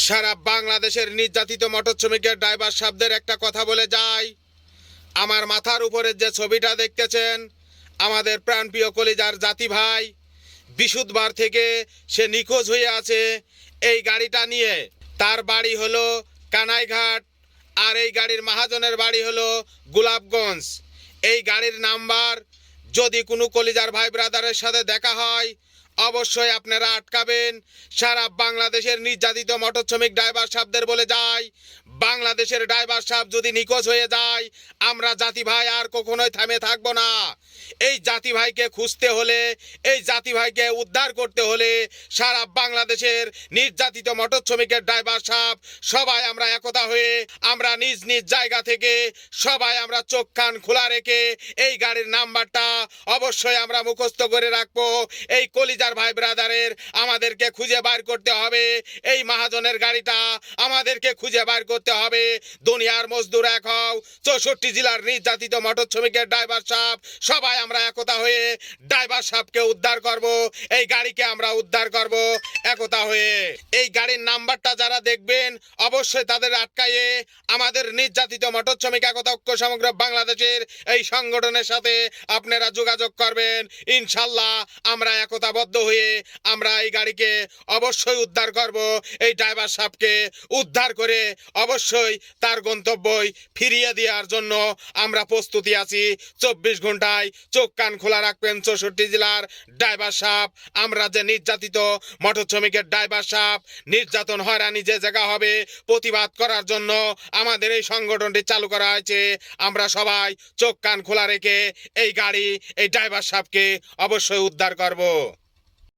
সারা বাংলাদেশের নির্যাতিত মোটর শ্রমিকের ড্রাইভার সাহেবদের একটা কথা বলে যাই। আমার মাথার উপরে যে ছবিটা দেখতেছেন, আমাদের প্রাণপ্রিয় কলিজার জাতি ভাই বিশুদ্ধবার থেকে সে নিখোঁজ হয়ে আছে এই গাড়িটা নিয়ে। তার বাড়ি হলো কানাইঘাট, আর এই গাড়ির মহাজনের বাড়ি হলো গোলাপগঞ্জ। এই গাড়ির নাম্বার যদি কোনো কলিজার ভাই ব্রাদারের সাথে দেখা হয়, অবশ্যই আপনারা আটকাবেন। সারা বাংলাদেশের নির্যাতিত মোটর শ্রমিক ড্রাইভার সাহেবদের বলে যায়, বাংলাদেশের ড্রাইভার সাহেব যদি নিখোঁজ হয়ে যায়, আমরা জাতি ভাই আর কখনোই থামে থাকবো না। এই জাতি ভাইকে খুঁজতে হলে, এই জাতি ভাইকে উদ্ধার করতে হলে সারা বাংলাদেশের নির্যাতিত মোটর শ্রমিকের ড্রাইভার সাহেব সবাই আমরা একতা হয়ে আমরা নিজ নিজ জায়গা থেকে সবাই আমরা চোখ কান খোলা রেখে এই গাড়ির নাম্বারটা অবশ্যই আমরা মুখস্থ করে রাখবো। এই কলিজার ভাই ব্রাদারের আমাদেরকে খুঁজে বার করতে হবে। এই মহাজনের গাড়িটা আমাদেরকে খুঁজে বার করতে হবে। দুনিয়ার মজদুর এক হও, 64 জেলার নির্যাতিত মোটর শ্রমিকের ড্রাইভার সাহেব সবাই আমরা একতা হয়ে ড্রাইভার সাহেবকে উদ্ধার করব, এই গাড়িকে আমরা উদ্ধার করব একতা হয়ে। এই গাড়ির নাম্বারটা যারা দেখবেন অবশ্যই তাদের আটকায়ে আমাদের নির্যাতিত মোটর শ্রমিক একতা ঐক্য সমগ্র বাংলাদেশের এই সংগঠনের সাথে আপনারা যোগাযোগ করবেন। ইনশাল্লাহ আমরা একতাবদ্ধ হয়ে আমরা এই গাড়িকে অবশ্যই উদ্ধার করব। এই ড্রাইভার সাহেবকে উদ্ধার করে অবশ্যই তার গন্তব্যই ফিরিয়ে দেওয়ার জন্য আমরা প্রস্তুতি আছি। 24 ঘন্টায় চোখ কান খোলা রাখবেন 64 জেলার ড্রাইভার সাহেব। আমরা যে নির্যাতিত মোটর শ্রমিকের ড্রাইভার সাহেব নির্যাতন হয়রানি যে জায়গা হবে প্রতিবাদ করার জন্য আমাদের এই সংগঠনটি চালু করা হয়েছে। আমরা সবাই চোখ কান খোলা রেখে এই গাড়ি, এই ড্রাইভার সাহেবকে অবশ্যই উদ্ধার করব।